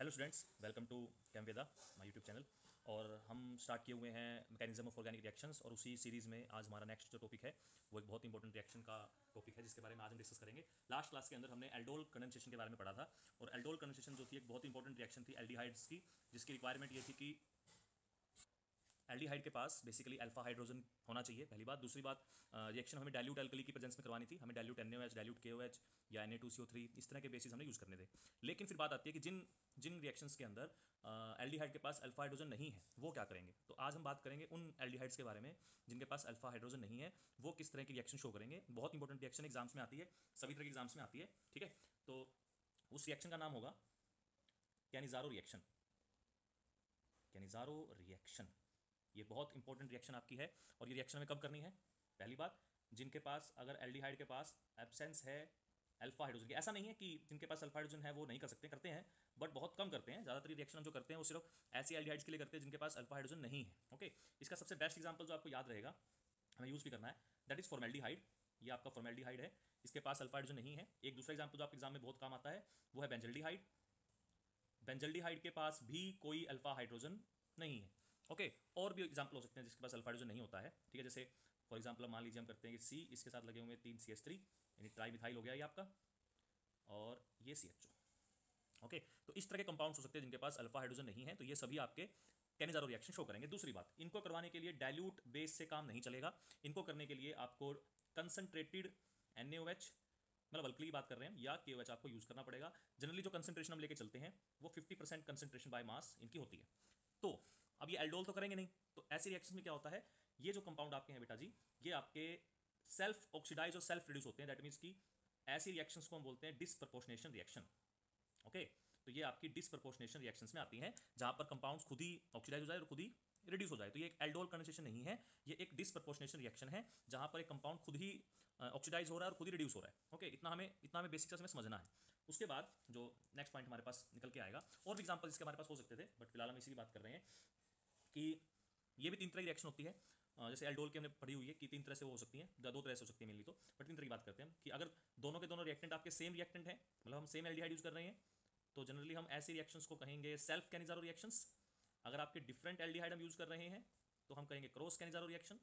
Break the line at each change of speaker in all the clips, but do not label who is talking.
Hello students, welcome to Chem Veda my YouTube channel. और हम start किए हुए हैं मैकेनिज्म ऑफ ऑर्गेनिक रिएक्शंस, और उसी सीरीज़ में आज हमारा नेक्स्ट जो टॉपिक है वो एक बहुत इंपॉर्टेंट रिएक्शन का टॉपिक है जिसके बारे में आज हम डिस्कस करेंगे। लास्ट क्लास के अंदर हमने एल्डोल कंडेंसेशन के बारे में पढ़ा था, और एल्डोल कंडेंसेशन जो थी एक बहुत इंपॉर्टेंट रिएक्शन थी एल्डिहाइड्स की, जिसकी रिक्वायरमेंट ये थी कि एल्डिहाइड के पास बेसिकली अल्फा हाइड्रोजन होना चाहिए, पहली बात। दूसरी बात, रिएक्शन हमें डाइल्यूट एल्कली की प्रेजेंस में करवानी थी, हमें डाइल्यूट NaOH, डाइल्यूट KOH या Na2CO3 इस तरह के बेसिस हमने यूज़ करने थे। लेकिन फिर बात आती है कि जिन जिन रिएक्शंस के अंदर एल्डिहाइड के पास अल्फा हाइड्रोजन नहीं है वो क्या करेंगे। तो आज हम बात करेंगे उन एल्डिहाइड्स के बारे में जिनके पास अल्फा हाइड्रोजन नहीं है, वो किस तरह की रिएक्शन शो करेंगे। बहुत इंपॉर्टेंट रिएक्शन एग्जाम्स में आती है, सभी तरह के एग्जाम्स में आती है, ठीक है। तो उस रिएक्शन का नाम होगा कैनिज़ारो रिएक्शन। कैनिज़ारो रिएक्शन ये बहुत इंपॉर्टेंट रिएक्शन आपकी है, और ये रिएक्शन हमें कब करनी है। पहली बात, जिनके पास अगर एल्डिहाइड के पास एब्सेंस है अल्फा हाइड्रोजन की। ऐसा नहीं है कि जिनके पास अल्फा हाइड्रोजन है वो नहीं कर सकते, करते हैं, बट बहुत कम करते हैं। ज़्यादातर रिएक्शन हम जो करते हैं वो सिर्फ ऐसी एल्डिहाइड्स के लिए करते हैं जिनके पास अल्फा हाइड्रोजन नहीं है। ओके, इसका सबसे बेस्ट एग्जाम्पल जो आपको याद रहेगा, हमें यूज़ भी करना है, दैट इज़ फॉर्मेल्डिहाइड। ये आपका फॉर्मेल्डिहाइड है, इसके पास अल्फा हाइड्रोजन नहीं है। एक दूसरा एग्जाम्पल जो आपके एग्जाम में बहुत काम आता है वो है बेंजल्डिहाइड। बेंजल्डिहाइड के पास भी कोई अल्फा हाइड्रोजन नहीं है। ओके, और भी एग्जाम्पल हो सकते हैं जिसके पास अल्फा हाइड्रोजन नहीं होता है, ठीक है। जैसे फॉर एग्जाम्पल मान लीजिए हम करते हैं कि सी, इसके साथ लगे हुए 3 CH3, यानी ट्राई मिथाइल हो गया ये आपका, और ये CHO। ओके, तो इस तरह के कंपाउंड्स हो सकते हैं जिनके पास अल्फा हाइड्रोजन नहीं है, तो ये सभी आपके कैनिज़ारो रिएक्शन शो करेंगे। दूसरी बात, इनको करवाने के लिए डाइल्यूट बेस से काम नहीं चलेगा। इनको करने के लिए आपको कंसनट्रेटेड NaOH, मतलब अल्कली की बात कर रहे हैं, या KOH आपको यूज़ करना पड़ेगा। जनरली जो कंसंट्रेशन हम लेके चलते हैं वो 50% कंसंट्रेशन बाय मास इनकी होती है। तो अब ये एल्डोल तो करेंगे नहीं, तो ऐसी रिएक्शन में क्या होता है, ये जो कंपाउंड आपके हैं बेटा जी, ये आपके सेल्फ ऑक्सीडाइज और सेल्फ रिड्यूस होते हैं। दैट मीन्स की ऐसी रिएक्शंस को हम बोलते हैं डिसप्रपोर्शनेशन रिएक्शन। ओके, तो ये आपकी डिसप्रपोर्शनेशन रिएक्शंस में आती हैं, जहां पर कंपाउंड्स खुद ही ऑक्सीडाइज हो जाए और खुद ही रिड्यूस हो जाए। तो ये एक एल्डोल कंडेंसेशन नहीं है, ये एक डिसप्रपोर्शनेशन रिएक्शन है, जहां पर एक कंपाउंड खुद ही ऑक्सीडाइज हो रहा है और खुद ही रिड्यूस हो रहा है। ओके, इतना हमें बेसिक से समझना है। उसके बाद जो नेक्स्ट पॉइंट हमारे पास निकल के आएगा, और भी एग्जाम्पल इसके हमारे पास हो सकते थे, बट फिलहाल हम इसी की बात कर रहे हैं कि ये भी 3 तरह की रिएक्शन होती है। जैसे एल्डोल की हमने पढ़ी हुई है कि 3 तरह से वो हो सकती है, 2 तरह से हो सकती है मेनली, तो बट 3 तरह की बात करते हैं कि अगर दोनों के दोनों रिएक्टेंट आपके सेम रिएक्टेंट हैं, मतलब हम सेम एल्डिहाइड यूज़ कर रहे हैं, तो जनरली हम ऐसी रिएक्शंस को कहेंगे सेल्फ कैनिज़ारो रिएक्शंस। अगर आपके डिफरेंट एल्डिहाइड हम यूज़ कर रहे हैं तो हम कहेंगे क्रॉस कैनिज़ारो रिएक्शन।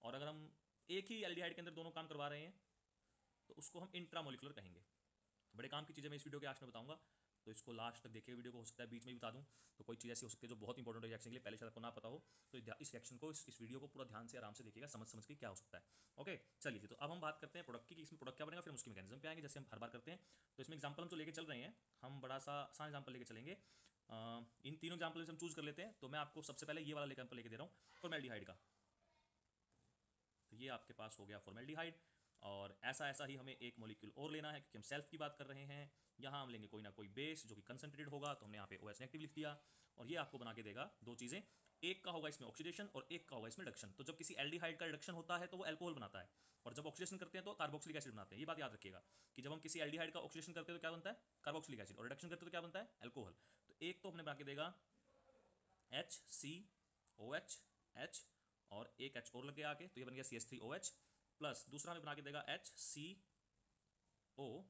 और अगर हम एक ही एल्डिहाइड के अंदर दोनों काम करवा रहे हैं तो उसको हम इंट्रामोलिकुलर कहेंगे। बड़े काम की चीज़ें मैं इस वीडियो के लास्ट में बताऊंगा, तो इसको लास्ट तक देखिए वीडियो को, हो सकता है बीच में भी बता दूं, तो कोई चीज़ ऐसी हो सकती है जो बहुत इंपॉर्टेंट रिएक्शन के लिए पहले शायद आपको ना पता हो। तो इस रिएक्शन को, इस वीडियो को पूरा ध्यान से आराम से देखिएगा, समझ समझ के क्या हो सकता है। ओके, चलिए जी, तो अब हम बात करते हैं प्रोडक्ट की कि इसमें प्रोडक्ट क्या बनेगा, फिर हम उसकी मैकेनिज्म पे आएंगे जैसे हम हर बार करते हैं। तो इसमें एग्जाम्पल हम जो लेके चल रहे हैं, हम बड़ा सा आसान एग्जाम्पल लेके चलेंगे। इन तीनों एग्जाम्पल से हम चूज कर लेते हैं। तो मैं आपको सबसे पहले ये वाला एग्जाम्पल लेके दे रहा हूँ फॉर्मेल्डिहाइड का। तो ये आपके पास हो गया फॉर्मेल्डिहाइड, और ऐसा ऐसा ही हमें एक मॉलिक्यूल और लेना है क्योंकि हम सेल्फ की बात कर रहे हैं। यहाँ हम लेंगे कोई ना कोई बेस जो कि कंसंट्रेटेड होगा, तो हमने यहाँ पे OH नेगेटिव लिख दिया, और ये आपको बना के देगा 2 चीज़ें। एक का होगा इसमें ऑक्सीडेशन और एक का होगा इसमें रिडक्शन। तो जब किसी एल्डिहाइड का रिडक्शन होता है तो वो अल्कोहल बनाता है, और जब ऑक्सीडेशन करते हैं तो कार्बोक्सिलिक एसिड बनाते हैं। ये बात याद रखिएगा कि जब हम किसी एल्डिहाइड का ऑक्सीडेशन करते हैं तो क्या बनता है, कार्बोक्सिलिक एसिड, और रिडक्शन करते हैं तो क्या बनता है, अल्कोहल। तो एक तो हमने बना के देगा HCOH H, और एक H और लग गया आगे, तो ये बन गया CH3OH, प्लस दूसरा हमें बना के देगा HCO,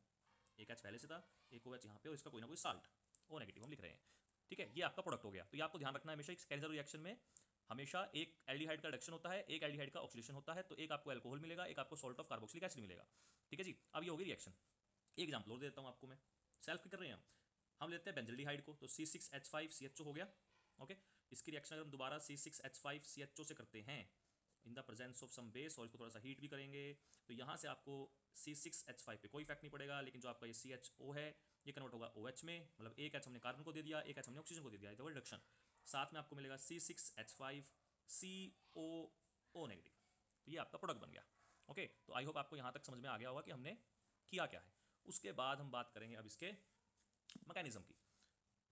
एक H पहले से था, एक OH यहाँ पे, और इसका कोई ना कोई साल्ट O नेगेटिव हम लिख रहे हैं, ठीक है। ये आपका प्रोडक्ट हो गया। तो ये आपको ध्यान रखना है हमेशा, कैनिज़ारो रिएक्शन में हमेशा एक एल्डिहाइड का रिडक्शन होता है, एक एल्डिहाइड का ऑक्सीडेशन होता है, तो एक आपको अल्कोहल मिलेगा, एक आपको सॉल्ट ऑफ कार्बोक्सिलिक एसिड मिलेगा, ठीक है जी। अब ये होगी रिएक्शन। एक एग्जाम्पल और देता हूँ आपको मैं, सेल्फ की कर रहे हैं हम लेते हैं बेंजल्डिहाइड को, तो C6H5CHO हो गया। ओके, इसकी रिएक्शन अगर हम दोबारा C6H5CHO से करते हैं in the presence of some base, और इसको थोड़ा सा हीट भी करेंगे, तो यहाँ से आपको C6H5 पे कोई इफेक्ट नहीं पड़ेगा, लेकिन जो आपका ये CHO है ये कन्वर्ट होगा OH में, मतलब एक H हमने कार्बन को दे दिया, एक H हमने ऑक्सीजन को दे दिया, ये रिडक्शन। साथ में आपको मिलेगा C6H5CO नेगेटिव, तो ये आपका प्रोडक्ट बन गया। ओके, तो आई होप आपको यहाँ तक समझ में आ गया होगा कि हमने किया क्या है। उसके बाद हम बात करेंगे अब इसके मैकेनिज्म की,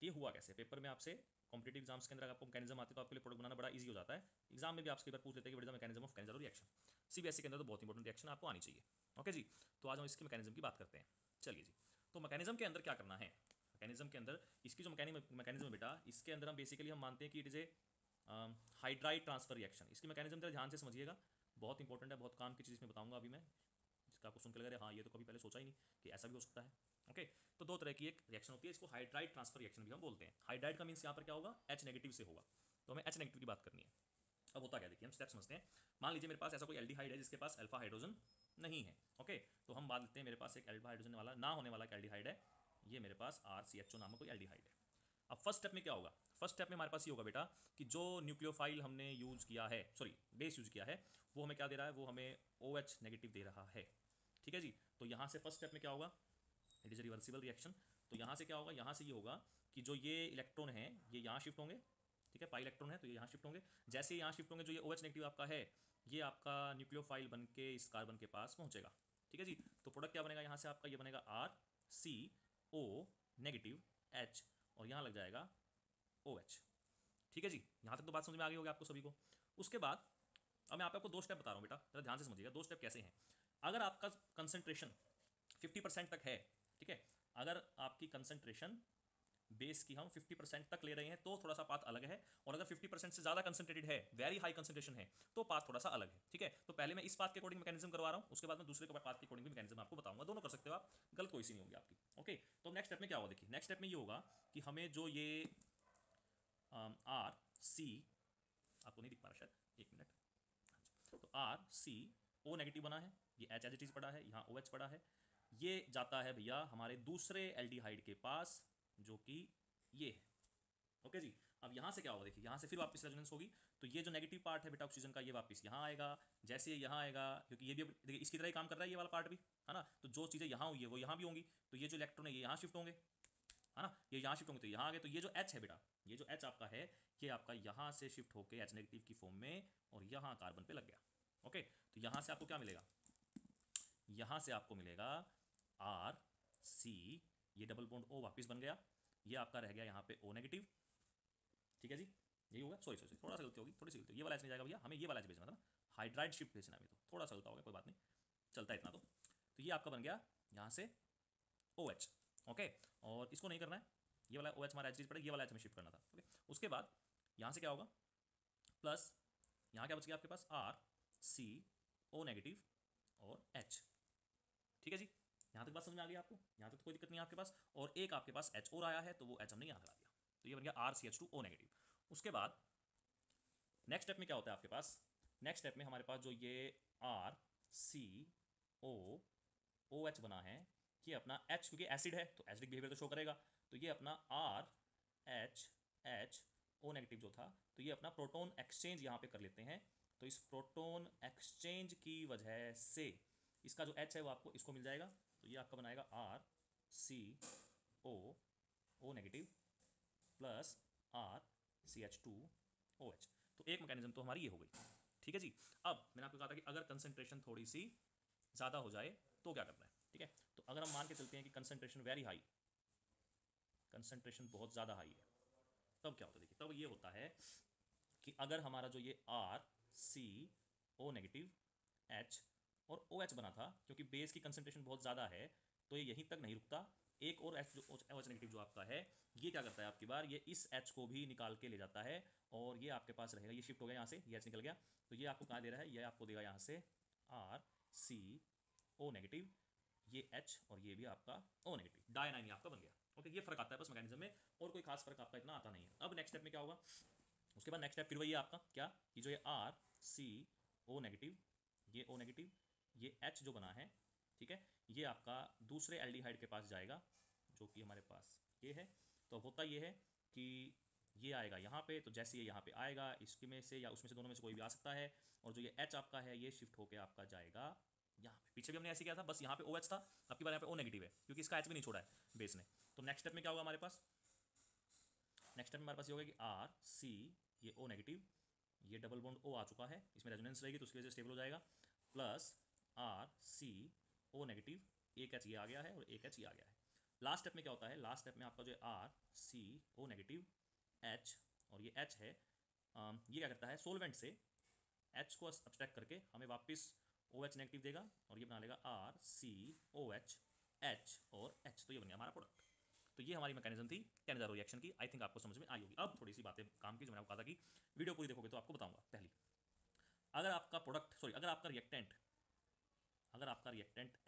ये हुआ कैसे। पेपर में आपसे कॉम्पिटेटिव एग्जाम्स के अंदर आपको मैकेनिज्म आते हैं तो आपके लिए प्रोडक्ट बनाना बड़ा इजी हो जाता है। एग्जाम में भी आपसे बार पूछ लेते हैं कि what is the mechanism of Cannizzaro reaction. CBSE के अंदर तो बहुत इंपॉर्टेंट रिएक्शन आपको आनी चाहिए। ओके जी, तो आज हम इसके मैकेनिज्म की बात करते हैं। चलिए जी, तो मैकेनिज्म के अंदर क्या करना है, मैकेनिज्म के अंदर इसकी जो मैकेनिज्म बेटा, इसके अंदर हम बेसिकली हम मानते हैं कि it is a hydride transfer reaction. इसकी मैकेनिज्म जरा ध्यान से समझिएगा, बहुत इंपॉर्टेंट है, बहुत काम की चीज़ में बताऊंगा अभी मैं, जिसका आपको सुन के लग रहा है हाँ ये तो कभी पहले सोचा ही नहीं कि ऐसा भी हो सकता है। ओके, तो दो तरह की एक रिएक्शन होती है, इसको हाइड्राइड ट्रांसफर रिएक्शन भी हम बोलते हैं। हाइड्राइड का मीन्स यहाँ पर क्या होगा, H नेगेटिव से होगा, तो हमें H नेगेटिव की बात करनी है। अब होता क्या, देखिए हम स्टेप समझते हैं। मान लीजिए मेरे पास ऐसा कोई एल्डिहाइड है जिसके पास अल्फा हाइड्रोजन नहीं है, ओके, तो हम बात लेते हैं मेरे पास एक अल्फा हाइड्रोजन वाला ना होने वाला एक एल्डिहाइड है, ये मेरे पास RCHO नामक कोई एल्डिहाइड है। अब फर्स्ट स्टेप में क्या होगा, फर्स्ट स्टेप में हमारे पास ये होगा बेटा कि जो न्यूक्लियोफाइल हमने यूज़ किया है, सॉरी बेस यूज़ किया है, वो हमें क्या दे रहा है, वो हमें OH नेगेटिव दे रहा है, ठीक है जी। तो यहाँ से फर्स्ट स्टेप में क्या होगा, it is a reversible reaction. तो यहाँ से क्या होगा, यहाँ से ये होगा कि जो ये इलेक्ट्रॉन है ये यहाँ शिफ्ट होंगे, ठीक है, पाई इलेक्ट्रॉन है तो ये यहाँ शिफ्ट होंगे। जैसे ही यहाँ शिफ्ट होंगे, जो ये OH नेगेटिव आपका है ये आपका न्यूक्लियोफाइल बन के इस कार्बन के पास पहुँचेगा, ठीक है जी। तो प्रोडक्ट क्या बनेगा यहाँ से आपका, ये बनेगा RCO नेगेटिव H और यहाँ लग जाएगा OH, ठीक है जी। यहाँ तक तो बात समझ में आ गई होगी आपको सभी को। उसके बाद अब मैं आपको दो स्टेप बता रहा हूँ बेटा, जरा ध्यान से समझिएगा दो स्टेप कैसे हैं। अगर आपका कंसंट्रेशन 50% तक है, ठीक है, अगर आपकी कंसंट्रेशन बेस की हम 50% तक ले रहे हैं तो थोड़ा सा पाथ अलग है, और अगर 50% से ज़्यादा कंसंट्रेटेड है, वेरी हाई कंसंट्रेशन है, तो पाथ थोड़ा सा अलग है, ठीक है। तो पहले मैं इस पाथ के अकॉर्डिंग मैकेनिज्म करवा रहा हूँ, उसके बाद मैं दूसरे पाथ के अकॉर्डिंग भी मैकेनिज्म आपको बताऊंगा, दोनों कर सकते हो आप, गलत कोई सी नहीं होगी आपकी, ओके। तो नेक्स्ट स्टेप में क्या होगा, देखिए नेक्स्ट स्टेप में ये होगा कि हमें जो ये RC, आपको नहीं दिख पा रहा शायद, एक मिनट, तो RCO नेगेटिव बना है, ये H एज इट इज पड़ा है, यहाँ OH पड़ा है, ये जाता है भैया हमारे दूसरे एल्डिहाइड के पास जो कि ये है, ओके जी। अब यहाँ से क्या होगा, देखिए यहाँ से फिर वापस रेजोनेंस होगी, तो ये जो नेगेटिव पार्ट है बेटा ऑक्सीजन का ये वापस यहाँ आएगा, जैसे ये यहाँ आएगा, क्योंकि ये भी देखिए इसकी तरह ही काम कर रहा है ये वाला पार्ट भी, है ना। तो जो चीज़ें यहाँ हुई है वो यहाँ भी होंगी, तो ये जो इलेक्ट्रॉन है ये यहाँ शिफ्ट होंगे, है ना, ये यहाँ शिफ्ट होंगे तो यहाँ आ गए, तो ये जो H है बेटा, ये जो H आपका है ये आपका यहाँ से शिफ्ट होके H नेगेटिव की फॉर्म में और यहाँ कार्बन पे लग गया, ओके। तो यहाँ से आपको क्या मिलेगा, यहाँ से आपको मिलेगा RC, ये डबल बॉन्ड O वापस बन गया, ये आपका रह गया यहाँ पे O नेगेटिव, ठीक है जी, यही होगा। सॉरी सॉरी थोड़ा सा गलती होगी, थोड़ी सी गलती, ये वाला H नहीं जाएगा भैया, हमें ये वाला H भेजना था ना, हाइड्राइड शिफ्ट भेजना है, तो थोड़ा सा गलता होगा, कोई बात नहीं, चलता है इतना तो ये आपका बन गया यहाँ से OH, ओके। और इसको नहीं करना है, ये वाला OH हमारा एच पड़ेगा, ये वाला H में शिफ्ट करना था, ओके। उसके बाद यहाँ से क्या होगा, प्लस यहाँ क्या बच गया आपके पास RCO नेगेटिव और H, ठीक है जी। यहाँ तक बात समझ में आ गई आपको, यहाँ तक तो कोई दिक्कत नहीं है आपके पास। और एक आपके पास H और आया है तो वो H हमने यहाँ लगा दिया, तो ये बन गया RCH2O नेगेटिव। उसके बाद नेक्स्ट स्टेप में क्या होता है आपके पास, नेक्स्ट स्टेप में हमारे पास जो ये RCOOH बना है, ये अपना H क्योंकि एसिड है तो एसिडिक बिहेवियर तो शो करेगा, तो ये अपना RHHO नेगेटिव जो था, तो ये अपना प्रोटॉन एक्सचेंज यहाँ पे कर लेते हैं। तो इस प्रोटॉन एक्सचेंज की वजह से इसका जो H है वो आपको इसको मिल जाएगा, तो ये आपका बनाएगा RCOO नेगेटिव प्लस RCH2OH। तो एक मैकेनिज्म तो हमारी ये हो गई, ठीक है जी। अब मैंने आपको कहा था कि अगर कंसंट्रेशन थोड़ी सी ज़्यादा हो जाए तो क्या करना है, ठीक है। तो अगर हम मान के चलते हैं कि कंसंट्रेशन वेरी हाई, कंसंट्रेशन बहुत ज़्यादा हाई है, तब क्या होता है, देखिए तब ये होता है कि अगर हमारा जो ये RCO नेगेटिव H और OH बना था, क्योंकि बेस की कंसंट्रेशन बहुत ज़्यादा है तो ये यहीं तक नहीं रुकता, एक और H जो OH नेगेटिव जो आपका है ये क्या करता है आपकी बार, ये इस H को भी निकाल के ले जाता है और ये आपके पास रहेगा, ये शिफ्ट हो गया यहाँ से, ये H निकल गया, तो ये आपको कहाँ दे रहा है, ये आपको देगा यहाँ से RCO नेगेटिव, ये H और ये भी आपका O नेगेटिव, डायनाइन आपका बन गया, ओके। ये फर्क आता है बस मैकेनिज्म में, और कोई खास फर्क आपका इतना आता नहीं है। अब नेक्स्ट स्टेप में क्या होगा, उसके बाद नेक्स्ट स्टेप फिर वही है आपका क्या, कि जो ये RCO नेगेटिव, ये O नेगेटिव, ये H जो बना है, ठीक है, ये आपका दूसरे एल्डिहाइड के पास जाएगा जो कि हमारे पास ये है। तो होता ये है कि ये आएगा यहाँ पे, तो जैसे ये यहाँ पे आएगा इसके में से या उसमें से दोनों में से कोई भी आ सकता है, और जो ये H आपका है ये शिफ्ट होकर आपका जाएगा यहाँ पे। पीछे भी हमने ऐसे किया था, बस यहाँ पे OH था, अब की बार यहाँ पे O नेगेटिव है क्योंकि इसका H भी नहीं छोड़ा है बेस ने। तो नेक्स्ट स्टेप में क्या होगा हमारे पास, नेक्स्ट स्टेप में हमारे पास ये होगा कि RC, ये O नेगेटिव, ये डबल बॉन्ड O आ चुका है, इसमें रेजोनेंस रहेगी तो उसकी वजह से स्टेबल हो जाएगा, प्लस RCO नेगेटिव, एक H ये आ गया है और एक H ये आ गया है। लास्ट स्टेप में क्या होता है, लास्ट स्टेप में आपका जो RCO नेगेटिव H और ये H है, ये क्या करता है, सोलवेंट से H को सब्सट्रैक्ट करके हमें वापस OH नेगेटिव देगा और ये बना लेगा RCOH H और H, तो ये बन गया हमारा प्रोडक्ट। तो ये हमारी मैकेनिज्म थी कैनेजारो रिएक्शन की, आई थिंक आपको समझ में आई होगी। अब थोड़ी सी बातें काम की जो मैंने आपको कहा था कि वीडियो पूरी देखोगे तो आपको बताऊंगा। पहली, अगर आपका प्रोडक्ट, सॉरी अगर आपका रिएक्टेंट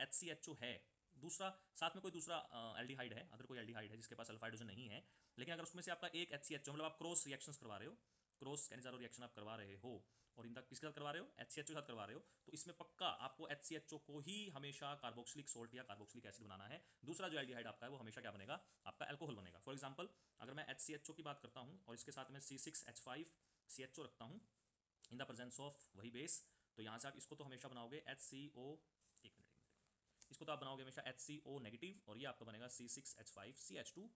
HCHO है दूसरा साथ में कोई दूसरा एल्डिहाइड है, अगर कोई एल्डिहाइड है जिसके पास अल्फा हाइड्रोजन नहीं है, लेकिन अगर उसमें से आपका एक HCHO, मतलब आप क्रॉस रिएक्शंस करवा रहे हो, क्रॉस कैनिजारो रिएक्शन आप करवा रहे हो, और इनका किसके साथ करवा रहे हो, HCHO के साथ करवा रहे हो, तो इसमें पक्का आपको HCHO को ही हमेशा कार्बोक्सिलिक सोल्ट या कार्बोक्सिलिक एसिड बनाना है। दूसरा जो एल्डिहाइड आपका है वो हमेशा क्या बनेगा, आपका अल्कोहल बनेगा। फॉर एग्जांपल अगर मैं HCHO की बात करता हूँ और इसके साथ में C6H5CHO रखता हूँ इन द प्रेजेंस ऑफ वही बेस, तो यहाँ से आप इसको तो हमेशा बनाओगे HCO, एक मिनट, इसको तो आप बनाओगे हमेशा HCO नेगेटिव, और ये आपका बनेगा C6H5CH2OH।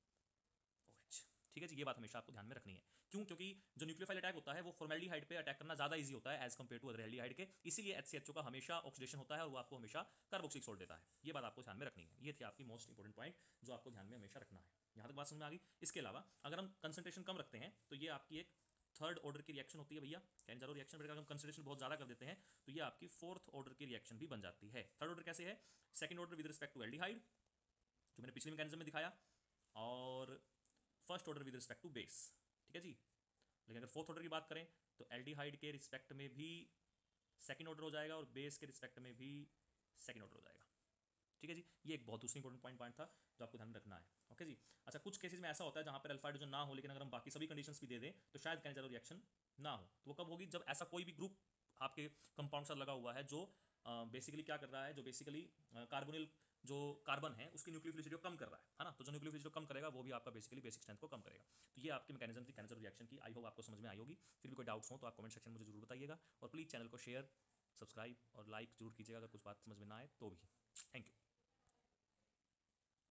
ठीक है जी, ये बात हमेशा आपको ध्यान में रखनी है। क्यों? क्योंकि जो न्यूक्लियोफाइल अटैक होता है वो फॉर्मेल्डिहाइड पे अटैक करना ज़्यादा इजी होता है as compare to other aldehyde के, इसीलिए HCHO का हमेशा ऑक्सीडेशन होता है और वो आपको हमेशा कार्बोक्सिलिक सोल्ट देता है। ये बात आपको ध्यान में रखनी है। ये थी आपकी मोस्ट इंपॉर्टेंट पॉइंट जो आपको ध्यान में हमेशा रखना है। यहाँ तक बात समझ में आ गई। इसके अलावा अगर हम कंसंट्रेशन कम रखते हैं तो ये आपकी एक थर्ड ऑर्डर की रिएक्शन होती है भैया, कैनिजारो रिएक्शन। अगर हम कंसंट्रेशन बहुत ज़्यादा कर देते हैं तो ये आपकी फोर्थ ऑर्डर की रिएक्शन भी बन जाती है। थर्ड ऑर्डर कैसे है, second order with respect to aldehyde जो मैंने पिछले मैकेनिज्म में दिखाया, और first order with respect to base. ठीक है जी। लेकिन अगर फोर्थ ऑर्डर की बात करें तो एल्डिहाइड के रिस्पेक्ट में भी सेकंड ऑर्डर हो जाएगा और बेस के रिस्पेक्ट में भी सेकंड ऑर्डर हो जाएगा। ठीक है जी, ये एक बहुत दूसरी इंपॉर्टेंट पॉइंट था जो आपको ध्यान में रखना है। ओके जी। अच्छा, कुछ केसेस में ऐसा होता है जहाँ पर अल्फा हाइड्रोजन ना हो, लेकिन अगर हम बाकी सभी कंडीशंस भी दे दें तो शायद कैनिजारो रिएक्शन ना हो। तो वो कब होगी, जब ऐसा कोई भी ग्रुप आपके कंपाउंड साथ लगा हुआ है जो बेसिकली क्या कर रहा है, जो बेसिकली कार्बोनिल जो कार्बन है उसकी न्यूक्लियोफिलिसिटी को कम कर रहा है ना, तो जो न्यूक्लियोफिलिसिटी को कम करेगा वो भी आपका बेसिकली बेसिक स्ट्रेंथ को कम करेगा। तो ये आपकी मैकेनिज्म थी कैनिजारो रिएक्शन की। आई होप आपको समझ में आई होगी। फिर भी कोई डाउट्स हो तो आप कमेंट सेक्शन में मुझे जरूर बताइएगा, और प्लीज़ चैनल को शेयर, सब्सक्राइब और लाइक जरूर कीजिएगा अगर कुछ बात समझ में ना आए तो भी। Thank you.